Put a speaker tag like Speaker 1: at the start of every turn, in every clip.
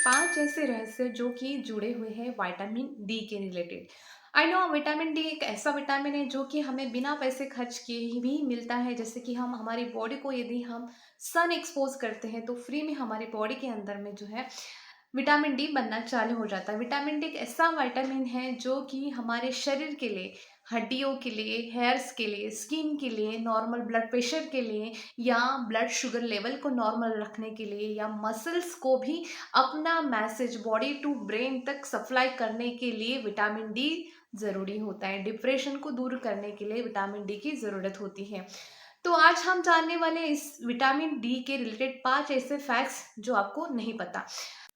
Speaker 1: 5 ऐसे रहस्य जो कि जुड़े हुए हैं विटामिन डी के related. I know vitamin D एक ऐसा विटामिन है जो कि हमें बिना पैसे खर्च किए ही भी मिलता है। जैसे कि हम हमारी बॉडी को यदि हम सन एक्सपोज करते हैं तो फ्री में हमारी बॉडी के अंदर में जो है विटामिन डी बनना चालू हो जाता है। विटामिन डी एक ऐसा विटामिन है जो कि हमारे शरीर के लिए, हड्डियों के लिए, हेयर्स के लिए, स्किन के लिए, नॉर्मल ब्लड प्रेशर के लिए या ब्लड शुगर लेवल को नॉर्मल रखने के लिए या मसल्स को भी अपना मैसेज बॉडी टू ब्रेन तक सप्लाई करने के लिए विटामिन डी ज़रूरी होता है। डिप्रेशन को दूर करने के लिए विटामिन डी की ज़रूरत होती है। तो आज हम जानने वाले हैं इस विटामिन डी के रिलेटेड 5 ऐसे फैक्ट्स जो आपको नहीं पता।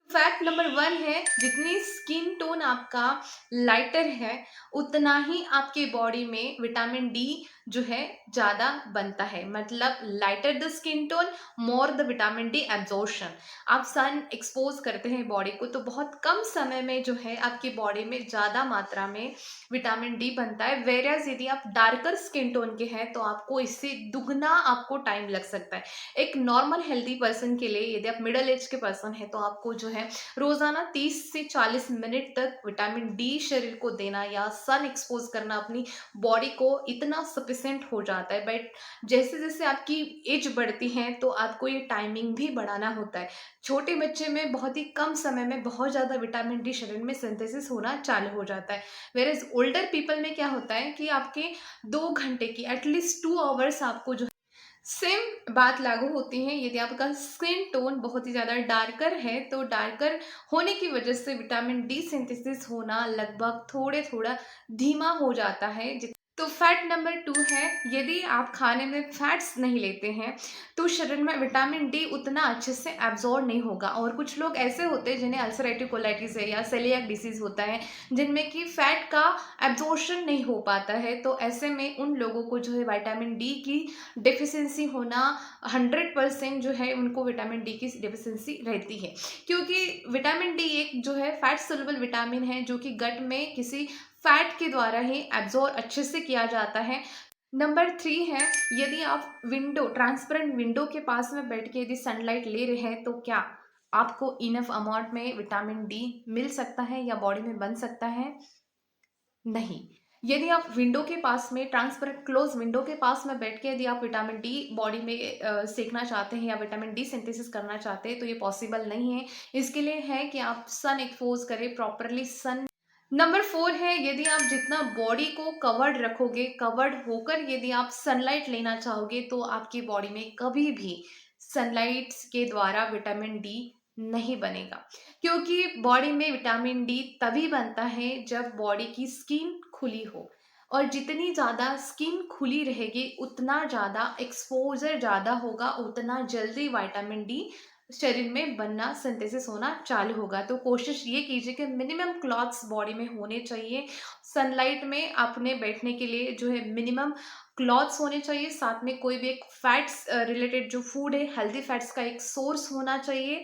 Speaker 1: फैक्ट नंबर 1 है, जितनी स्किन टोन आपका लाइटर है उतना ही आपके बॉडी में विटामिन डी जो है ज़्यादा बनता है। मतलब lighter the skin tone more the vitamin D absorption. आप सन एक्सपोज करते हैं बॉडी को तो बहुत कम समय में जो है आपकी बॉडी में ज़्यादा मात्रा में विटामिन डी बनता है। वेरियस यदि आप डार्कर स्किन टोन के हैं तो आपको इससे दुगना आपको टाइम लग सकता है। एक नॉर्मल हेल्दी पर्सन के लिए यदि आप मिडल एज के पर्सन है तो आपको जो है रोजाना 30 से 40 मिनट तक विटामिन डी शरीर को देना या सन एक्सपोज करना अपनी बॉडी को इतना सफिशिएंट हो जाता है। बट जैसे जैसे आपकी एज बढ़ती है तो आपको ये टाइमिंग भी बढ़ाना होता है। छोटे बच्चे में बहुत ही कम समय में बहुत ज़्यादा विटामिन डी शरीर में सिंथेसिस होना चालू हो जाता है। वेयर ओल्डर पीपल में क्या होता है कि आपके 2 घंटे की एटलीस्ट 2 आवर्स आपको जो सेम बात लागू होती है यदि आपका स्किन टोन बहुत ही ज़्यादा डार्कर है तो डार्कर होने की वजह से विटामिन डी सिंथेसिस होना लगभग थोड़े थोड़ा धीमा हो जाता है। तो फैक्ट नंबर 2 है, यदि आप खाने में फैट्स नहीं लेते हैं तो शरीर में विटामिन डी उतना अच्छे से एब्जॉर्ब नहीं होगा। और कुछ लोग ऐसे होते हैं जिन्हें अल्सरेटिव कोलाइटिस है या सेलियाक डिसीज होता है जिनमें कि फैट का एब्जॉर्प्शन नहीं हो पाता है। तो ऐसे में उन लोगों को जो है विटामिन डी की डेफिशिएंसी होना 100% जो है उनको विटामिन डी की डेफिशिएंसी रहती है। क्योंकि विटामिन डी एक जो है फैट सोल्युबल विटामिन है जो कि गट में किसी फैट के द्वारा ही एब्जॉर्ब अच्छे से किया जाता है। नंबर 3 है, यदि आप विंडो ट्रांसपेरेंट विंडो के पास में बैठ के यदि सनलाइट ले रहे हैं तो क्या आपको इनफ अमाउंट में विटामिन डी मिल सकता है या बॉडी में बन सकता है? नहीं। यदि आप विंडो के पास में ट्रांसपेरेंट क्लोज विंडो के पास में बैठ के यदि आप विटामिन डी बॉडी में सेकना चाहते हैं या विटामिन डी सिंथेसिस करना चाहते हैं तो ये पॉसिबल नहीं है। इसके लिए है कि आप सन एक्सपोज करें प्रॉपरली। सन नंबर 4 है, यदि आप जितना बॉडी को कवर्ड रखोगे, कवर्ड होकर यदि आप सनलाइट लेना चाहोगे तो आपकी बॉडी में कभी भी सनलाइट के द्वारा विटामिन डी नहीं बनेगा। क्योंकि बॉडी में विटामिन डी तभी बनता है जब बॉडी की स्किन खुली हो। और जितनी ज़्यादा स्किन खुली रहेगी उतना ज़्यादा एक्सपोजर ज़्यादा होगा, उतना जल्दी विटामिन डी शरीर में बनना सिंथेसिस होना चालू होगा। तो कोशिश ये कीजिए कि मिनिमम क्लॉथ्स बॉडी में होने चाहिए। सनलाइट में अपने बैठने के लिए जो है मिनिमम क्लॉथ्स होने चाहिए। साथ में कोई भी एक फैट्स रिलेटेड जो फूड है, हेल्दी फैट्स का एक सोर्स होना चाहिए।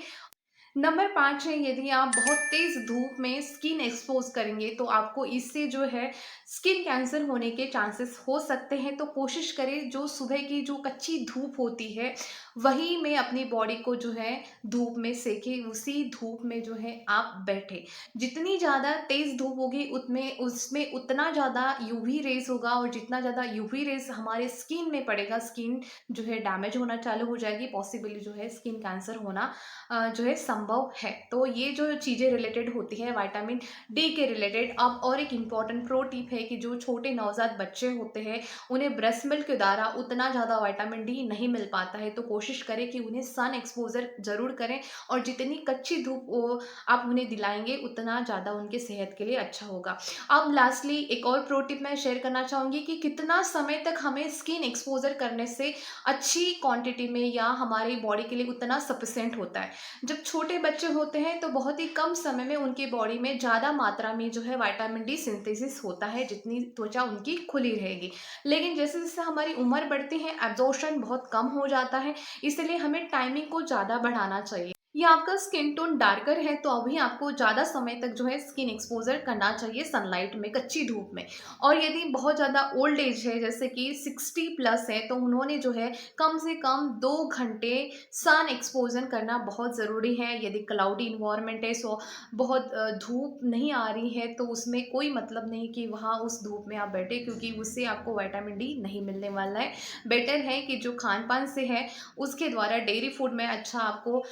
Speaker 1: नंबर 5 है, यदि आप बहुत तेज़ धूप में स्किन एक्सपोज़ करेंगे तो आपको इससे जो है स्किन कैंसर होने के चांसेस हो सकते हैं। तो कोशिश करें जो सुबह की जो कच्ची धूप होती है वही में अपनी बॉडी को जो है धूप में सेकें, उसी धूप में जो है आप बैठें। जितनी ज़्यादा तेज़ धूप होगी उतमें उसमें उतना ज़्यादा यूवी रेज़ होगा और जितना ज़्यादा यूवी रेज़ हमारे स्किन में पड़ेगा, स्किन जो है डैमेज होना चालू हो जाएगी, पॉसिबली जो है स्किन कैंसर होना जो है संभव है। तो ये जो चीज़ें रिलेटेड होती हैं विटामिन डी के रिलेटेड। अब और एक इम्पॉर्टेंट प्रो टिप है कि जो छोटे नवजात बच्चे होते हैं उन्हें ब्रेस्ट मिल्क के द्वारा उतना ज़्यादा विटामिन डी नहीं मिल पाता है। तो कोशिश करें कि उन्हें सन एक्सपोजर ज़रूर करें और जितनी कच्ची धूप आप उन्हें दिलाएंगे उतना ज़्यादा उनके सेहत के लिए अच्छा होगा। अब लास्टली एक और प्रो टिप मैं शेयर करना चाहूँगी कि कितना समय तक हमें स्किन एक्सपोजर करने से अच्छी क्वांटिटी में या हमारी बॉडी के लिए उतना सफिशिएंट होता है। जब छोटे बच्चे होते हैं तो बहुत ही कम समय में उनकी बॉडी में ज़्यादा मात्रा में जो है विटामिन डी सिंथेसिस होता है जितनी त्वचा उनकी खुली रहेगी। लेकिन जैसे जैसे हमारी उम्र बढ़ती है एब्जॉर्प्शन बहुत कम हो जाता है, इसलिए हमें टाइमिंग को ज़्यादा बढ़ाना चाहिए। या आपका स्किन टोन डार्कर है तो अभी आपको ज़्यादा समय तक जो है स्किन एक्सपोज़र करना चाहिए सनलाइट में, कच्ची धूप में। और यदि बहुत ज़्यादा ओल्ड एज है जैसे कि 60 प्लस है तो उन्होंने जो है कम से कम 2 घंटे सन एक्सपोज़र करना बहुत ज़रूरी है। यदि क्लाउडी एनवायरनमेंट है सो बहुत धूप नहीं आ रही है तो उसमें कोई मतलब नहीं कि वहाँ उस धूप में आप बैठे, क्योंकि उससे आपको विटामिन डी नहीं मिलने वाला है। बेटर है कि जो खान-पान से है उसके द्वारा डेयरी फूड में अच्छा आपको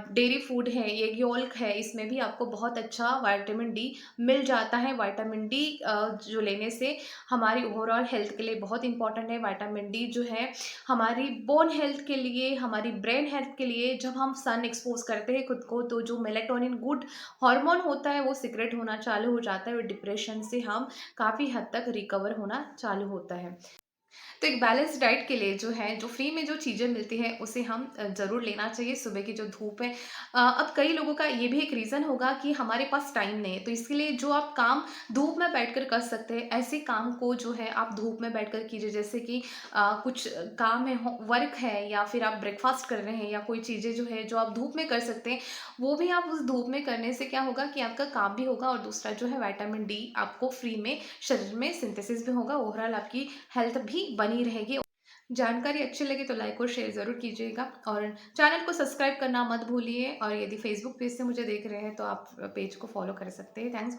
Speaker 1: डेयरी फूड है, एग योल्क है, इसमें भी आपको बहुत अच्छा विटामिन डी मिल जाता है। विटामिन डी जो लेने से हमारी ओवरऑल हेल्थ के लिए बहुत इंपॉर्टेंट है। विटामिन डी जो है हमारी बोन हेल्थ के लिए, हमारी ब्रेन हेल्थ के लिए, जब हम सन एक्सपोज करते हैं खुद को तो जो मेलेटोनिन गुड हार्मोन होता है वो सीक्रेट होना चालू हो जाता है और डिप्रेशन से हम काफ़ी हद तक रिकवर होना चालू होता है। तो एक बैलेंस डाइट के लिए जो है, जो फ्री में जो चीज़ें मिलती हैं, उसे हम ज़रूर लेना चाहिए। सुबह की जो धूप है अब कई लोगों का ये भी एक रीज़न होगा कि हमारे पास टाइम नहीं है, तो इसके लिए जो आप काम धूप में बैठकर कर सकते हैं, ऐसे काम को जो है आप धूप में बैठकर कीजिए। जैसे कि कुछ काम है, हो वर्क है या फिर आप ब्रेकफ़ास्ट कर रहे हैं या कोई चीज़ें जो है, जो आप धूप में कर सकते हैं, वो भी आप उस धूप में करने से क्या होगा कि आपका काम भी होगा और दूसरा जो है विटामिन डी आपको फ्री में शरीर में सिंथेसिस भी होगा। ओवरऑल आपकी हेल्थ भी बनी रहेगी। जानकारी अच्छी लगे तो लाइक और शेयर ज़रूर कीजिएगा और चैनल को सब्सक्राइब करना मत भूलिए। और यदि फेसबुक पेज से मुझे देख रहे हैं तो आप पेज को फॉलो कर सकते हैं। थैंक्स।